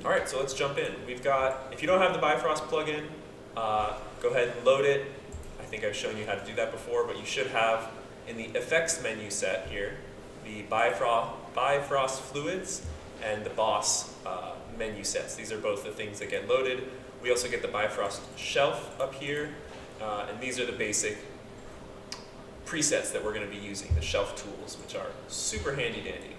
All right, so let's jump in. We've got, if you don't have the Bifrost plugin, go ahead and load it. I think I've shown you how to do that before, but you should have in the effects menu set here, the Bifrost fluids and the boss menu sets. These are both the things that get loaded. We also get the Bifrost shelf up here, and these are the basic presets that we're going to be using, the shelf tools, which are super handy dandy.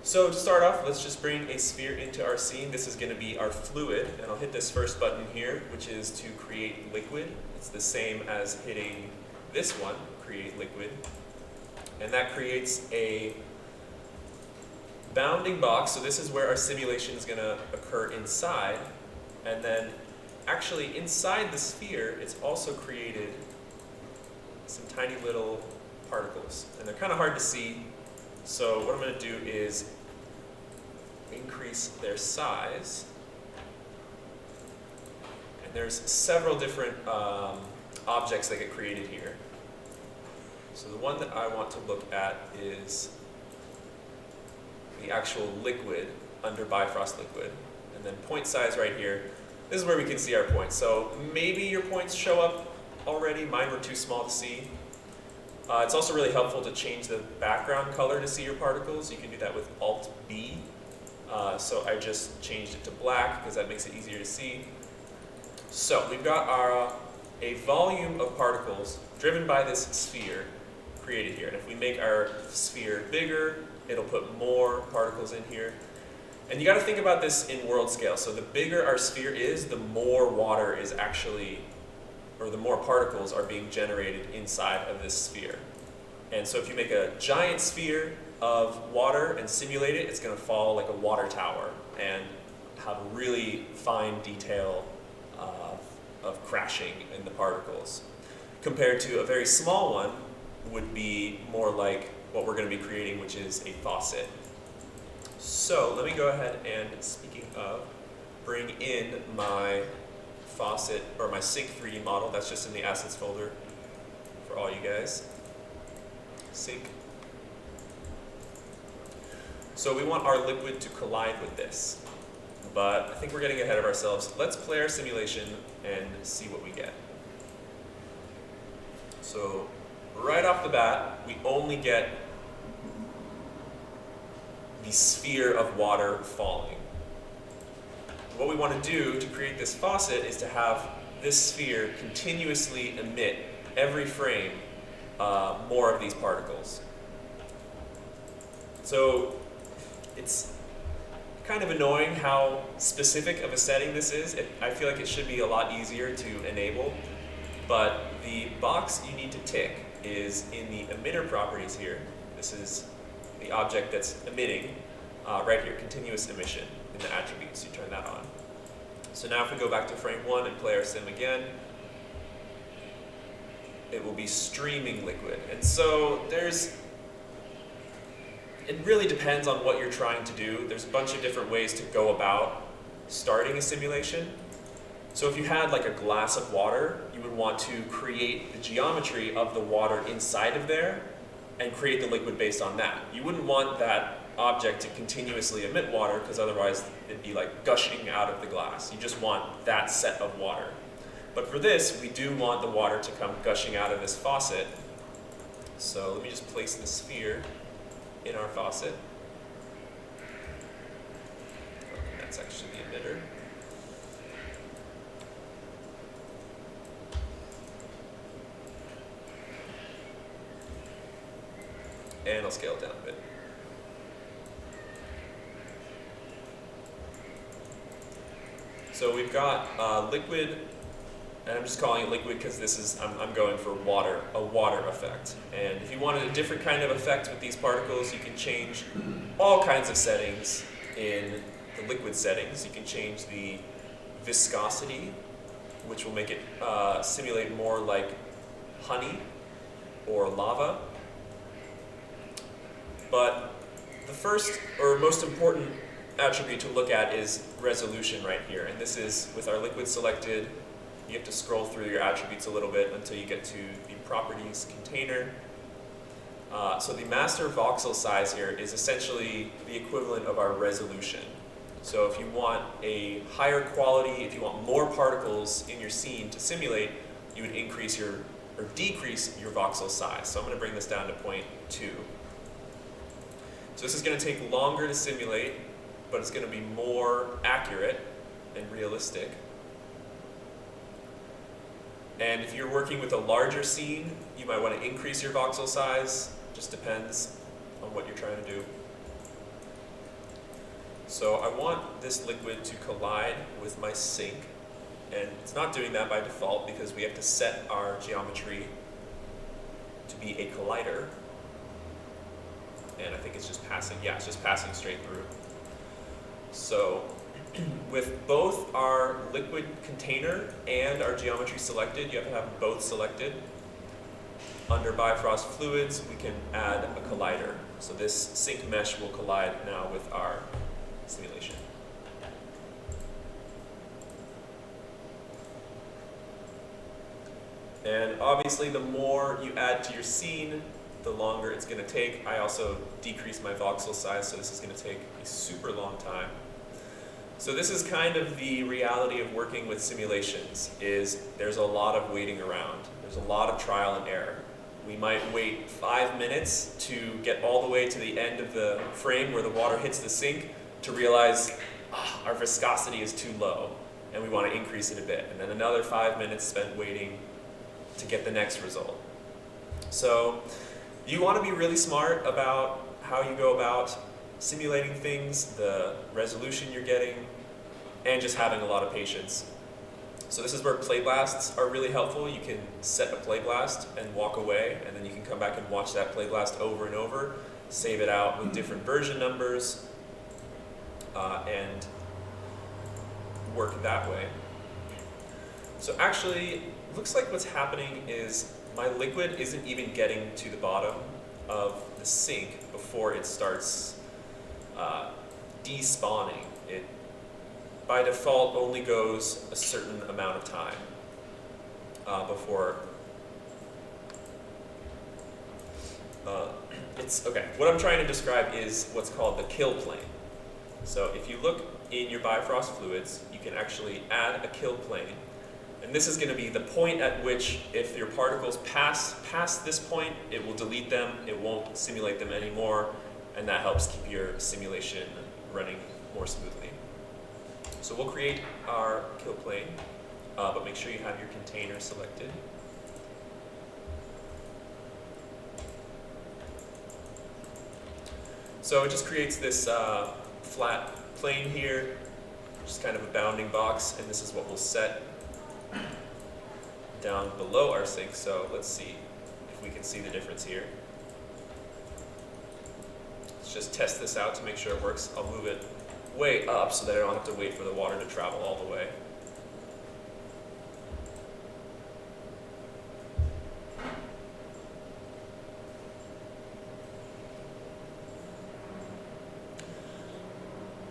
So to start off, let's just bring a sphere into our scene. This is going to be our fluid, and I'll hit this first button here, which is to create liquid. It's the same as hitting this one, create liquid. And that creates a bounding box, so this is where our simulation is going to occur inside. And then actually inside the sphere, it's also created some tiny little particles. And they're kind of hard to see. So what I'm going to do is increase their size. And there's several different objects that get created here. So the one that I want to look at is the actual liquid under Bifrost liquid. And then point size right here. This is where we can see our points. So maybe your points show up already. Mine were too small to see. It's also really helpful to change the background color to see your particles. You can do that with Alt-B. So I just changed it to black because that makes it easier to see. So we've got a volume of particles driven by this sphere created here. And if we make our sphere bigger, it'll put more particles in here. And you got to think about this in world scale. So the bigger our sphere is, the more water is actually, or the more particles are being generated inside of this sphere. And so if you make a giant sphere of water and simulate it, it's going to fall like a water tower and have a really fine detail of crashing in the particles. Compared to a very small one would be more like what we're going to be creating, which is a faucet. So let me go ahead and, speaking of, bring in my faucet, or my Sync 3D model. That's just in the assets folder for all you guys. Sync. So we want our liquid to collide with this, but I think we're getting ahead of ourselves. Let's play our simulation and see what we get. So right off the bat, we only get the sphere of water falling. What we want to do to create this faucet is to have this sphere continuously emit every frame more of these particles. So it's kind of annoying how specific of a setting this is. I feel like it should be a lot easier to enable, but the box you need to tick is in the emitter properties here. This is the object that's emitting right here, continuous emission. In the attributes, you turn that on. So now if we go back to frame 1 and play our sim again, it will be streaming liquid. And so it really depends on what you're trying to do. There's a bunch of different ways to go about starting a simulation. So if you had like a glass of water, you would want to create the geometry of the water inside of there and create the liquid based on that. You wouldn't want that object to continuously emit water because otherwise it'd be like gushing out of the glass. You just want that set of water. But for this, we do want the water to come gushing out of this faucet. So let me just place the sphere in our faucet. And that's actually the emitter. And I'll scale it down a bit. So we've got liquid, and I'm just calling it liquid because this is, I'm going for water, a water effect. And if you wanted a different kind of effect with these particles, you can change all kinds of settings in the liquid settings. You can change the viscosity, which will make it simulate more like honey or lava. But the first or most important attribute to look at is resolution right here. And this is with our liquid selected. You have to scroll through your attributes a little bit until you get to the properties container. So the master voxel size here is essentially the equivalent of our resolution. So if you want a higher quality, if you want more particles in your scene to simulate, you would increase your, or decrease your voxel size. So I'm going to bring this down to 0.2. So this is going to take longer to simulate, but it's going to be more accurate and realistic. And if you're working with a larger scene, you might want to increase your voxel size. Just depends on what you're trying to do. So I want this liquid to collide with my sink, and it's not doing that by default because we have to set our geometry to be a collider. And I think it's just passing, yeah, it's just passing straight through. So with both our liquid container and our geometry selected, you have to have both selected. Under Bifrost fluids, we can add a collider. So this sink mesh will collide now with our simulation. And obviously the more you add to your scene, the longer it's going to take. I also decrease my voxel size, so this is going to take a super long time. So this is kind of the reality of working with simulations, is there's a lot of waiting around. There's a lot of trial and error. We might wait 5 minutes to get all the way to the end of the frame where the water hits the sink to realize our viscosity is too low and we want to increase it a bit. And then another 5 minutes spent waiting to get the next result. So you want to be really smart about how you go about simulating things, the resolution you're getting, and just having a lot of patience. So this is where play blasts are really helpful. You can set a play blast and walk away, and then you can come back and watch that play blast over and over, save it out with different version numbers, and work that way. So actually, looks like what's happening is my liquid isn't even getting to the bottom of the sink before it starts despawning. It, by default, only goes a certain amount of time before it's okay. What I'm trying to describe is what's called the kill plane. So if you look in your Bifrost fluids, you can actually add a kill plane. And this is going to be the point at which, if your particles pass past this point, it will delete them, it won't simulate them anymore, and that helps keep your simulation running more smoothly. So we'll create our kill plane, but make sure you have your container selected. So it just creates this flat plane here, just kind of a bounding box, and this is what we'll set down below our sink. So let's see if we can see the difference here. Let's just test this out to make sure it works. I'll move it way up so that I don't have to wait for the water to travel all the way.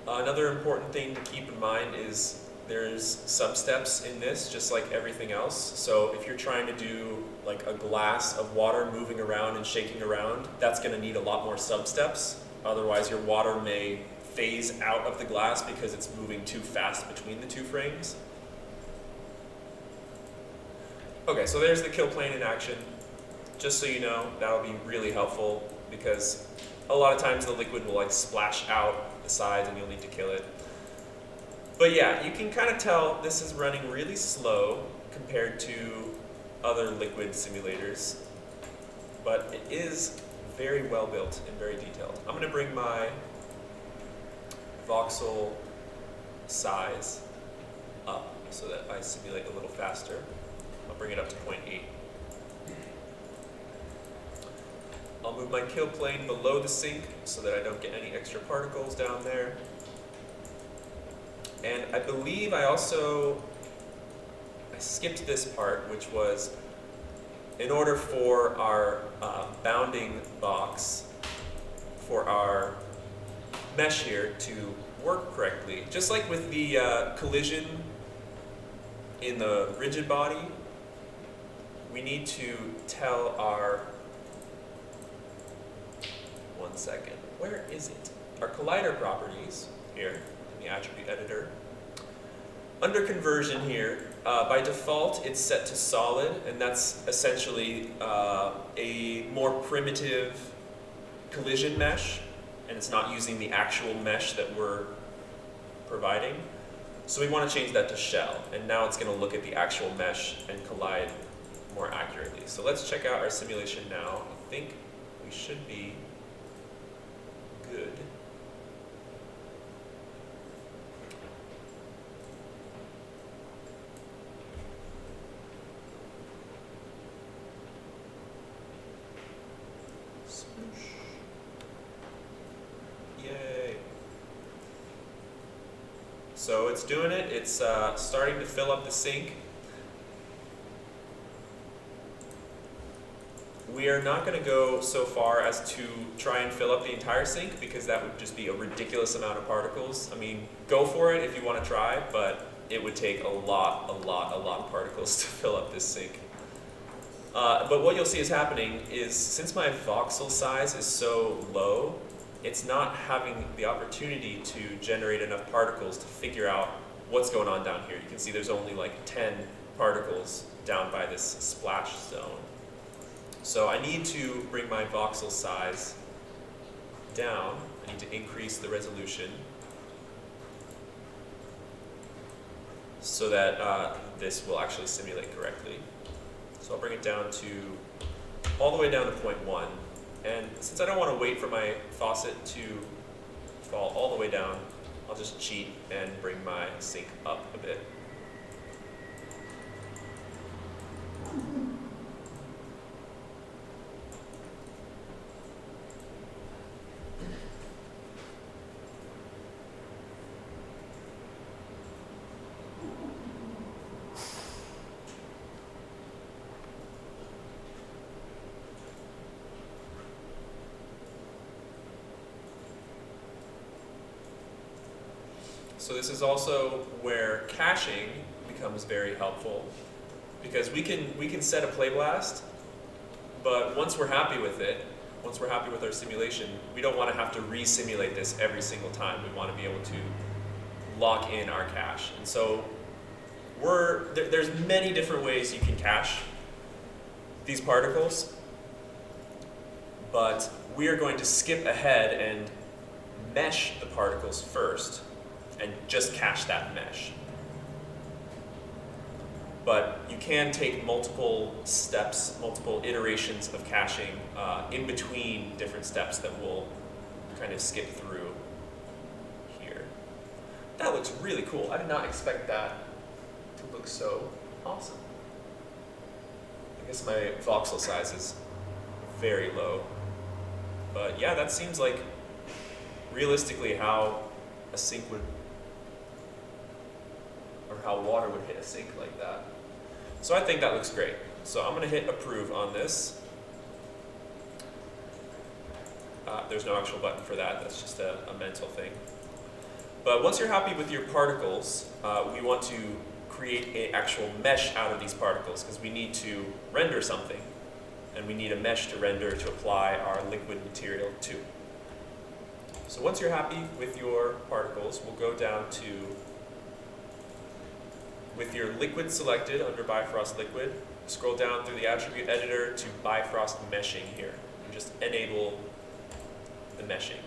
Another important thing to keep in mind is there's sub-steps in this, just like everything else. So if you're trying to do like a glass of water moving around and shaking around, that's going to need a lot more sub-steps. Otherwise, your water may phase out of the glass because it's moving too fast between the two frames. Okay, so there's the kill plane in action. Just so you know, that'll be really helpful because a lot of times the liquid will like splash out the sides and you'll need to kill it. But yeah, you can kind of tell this is running really slow compared to other liquid simulators, but it is very well built and very detailed. I'm going to bring my voxel size up so that I simulate a little faster. I'll bring it up to 0.8. I'll move my kill plane below the sink so that I don't get any extra particles down there. And I believe I skipped this part, which was in order for our bounding box for our mesh here to work correctly, just like with the collision in the rigid body, we need to tell our, one second, where is it? Our collider properties here in the attribute editor. Under conversion here, by default it's set to solid, and that's essentially a more primitive collision mesh, and it's not using the actual mesh that we're providing. So we want to change that to shell, and now it's going to look at the actual mesh and collide more accurately. So let's check out our simulation now. I think we should be good. Yay. So it's doing it. It's starting to fill up the sink. We are not going to go so far as to try and fill up the entire sink, because that would just be a ridiculous amount of particles. I mean, go for it if you want to try, but it would take a lot of particles to fill up this sink. But what you'll see is happening is, since my voxel size is so low, it's not having the opportunity to generate enough particles to figure out what's going on down here. You can see there's only like 10 particles down by this splash zone. So I need to bring my voxel size down. I need to increase the resolution so that this will actually simulate correctly. So I'll bring it down to, all the way down to 0.1. And since I don't want to wait for my faucet to fall all the way down, I'll just cheat and bring my sink up a bit. So this is also where caching becomes very helpful, because we can set a play blast, but once we're happy with it, once we're happy with our simulation, we don't want to have to re-simulate this every single time. We want to be able to lock in our cache. And so there's many different ways you can cache these particles, but we are going to skip ahead and mesh the particles first and just cache that mesh. But you can take multiple steps, multiple iterations of caching in between different steps that we'll kind of skip through here. That looks really cool. I did not expect that to look so awesome. I guess my voxel size is very low. But yeah, that seems like realistically how a sink would, or how water would hit a sink like that. So I think that looks great. So I'm going to hit approve on this. There's no actual button for that. That's just a mental thing. But once you're happy with your particles, we want to create an actual mesh out of these particles, because we need to render something, and we need a mesh to render to apply our liquid material to. So once you're happy with your particles, we'll go down to, with your liquid selected under Bifrost liquid, scroll down through the attribute editor to Bifrost meshing here, and just enable the meshing.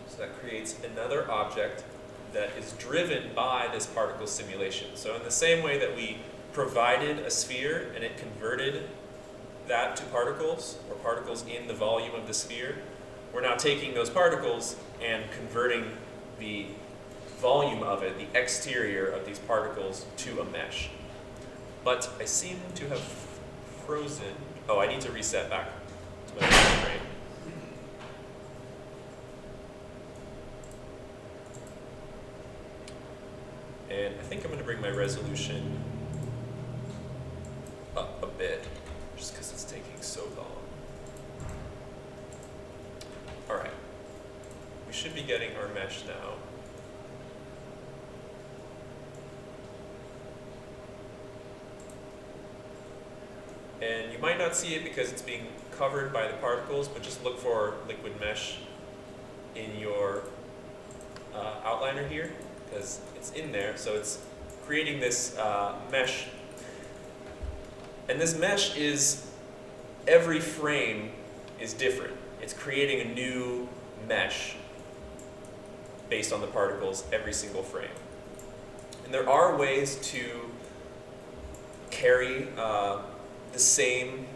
So that creates another object that is driven by this particle simulation. So in the same way that we provided a sphere and it converted that to particles, or particles in the volume of the sphere, we're now taking those particles and converting the volume of it, the exterior of these particles, to a mesh. But I seem to have frozen. Oh, I need to reset back to my frame. And I think I'm going to bring my resolution up a bit, just because it's taking so long. All right, we should be getting our mesh now. And you might not see it because it's being covered by the particles, but just look for liquid mesh in your liner here because it's in there, so it's creating this mesh. And this mesh is, every frame is different. It's creating a new mesh based on the particles every single frame. And there are ways to carry the same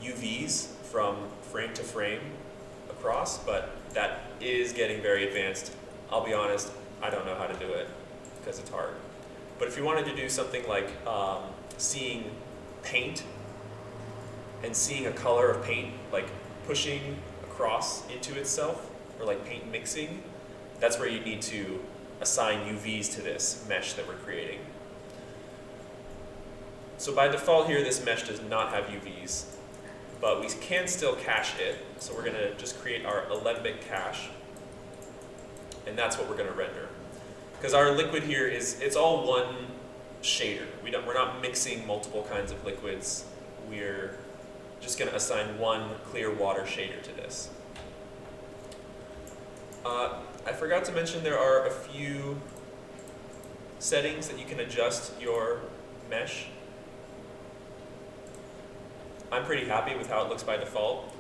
UVs from frame to frame across, but that is getting very advanced. I'll be honest, I don't know how to do it because it's hard. But if you wanted to do something like seeing paint and seeing a color of paint like pushing across into itself, or like paint mixing, that's where you need to assign UVs to this mesh that we're creating. So by default here, this mesh does not have UVs, but we can still cache it. So we're going to just create our alembic cache, and that's what we're going to render. Because our liquid here it's all one shader. We're not mixing multiple kinds of liquids. We're just going to assign one clear water shader to this. I forgot to mention there are a few settings that you can adjust your mesh. I'm pretty happy with how it looks by default,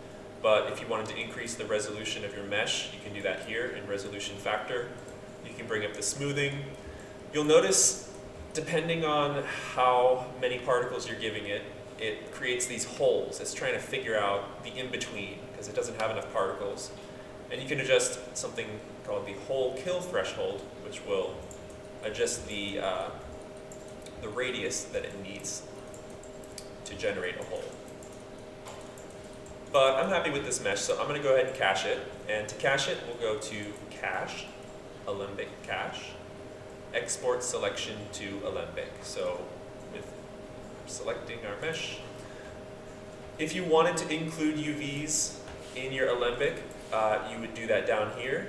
but if you wanted to increase the resolution of your mesh, you can do that here in resolution factor. You can bring up the smoothing. You'll notice, depending on how many particles you're giving it, it creates these holes. It's trying to figure out the in-between because it doesn't have enough particles. And you can adjust something called the hole kill threshold, which will adjust the radius that it needs to generate a hole. But I'm happy with this mesh, so I'm going to go ahead and cache it. And to cache it, we'll go to Cache, Alembic Cache, Export Selection to Alembic. So with selecting our mesh, if you wanted to include UVs in your Alembic, you would do that down here,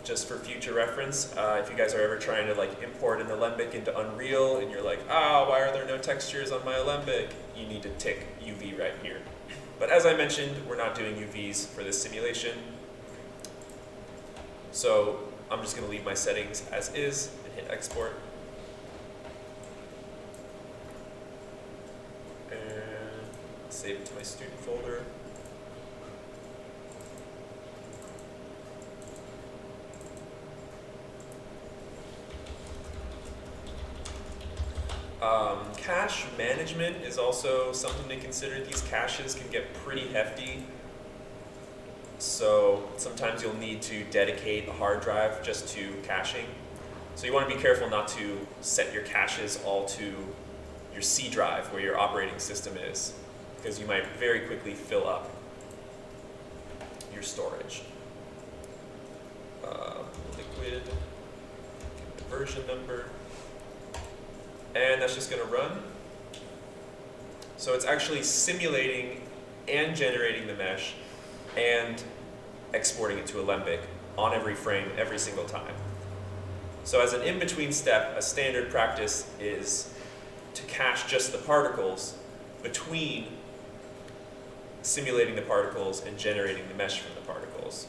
just for future reference. If you guys are ever trying to like import an Alembic into Unreal and you're like, why are there no textures on my Alembic? You need to tick UV right here. But as I mentioned, we're not doing UVs for this simulation. So I'm just going to leave my settings as is and hit export. And save it to my student folder. Cache management is also something to consider. These caches can get pretty hefty, so sometimes you'll need to dedicate a hard drive just to caching. So you want to be careful not to set your caches all to your C drive where your operating system is, because you might very quickly fill up your storage. Liquid, give the version number. And that's just going to run. So it's actually simulating and generating the mesh and exporting it to Alembic on every frame, every single time. So as an in-between step, a standard practice is to cache just the particles between simulating the particles and generating the mesh from the particles.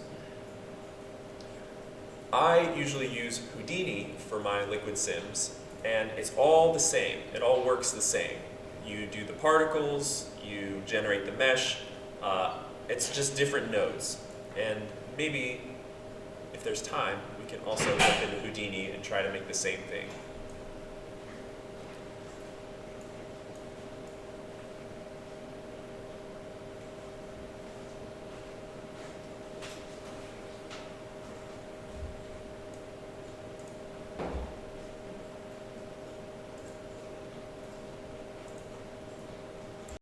I usually use Houdini for my liquid sims, and it's all the same. It all works the same. You do the particles, you generate the mesh. It's just different nodes. And maybe, if there's time, we can also jump into Houdini and try to make the same thing.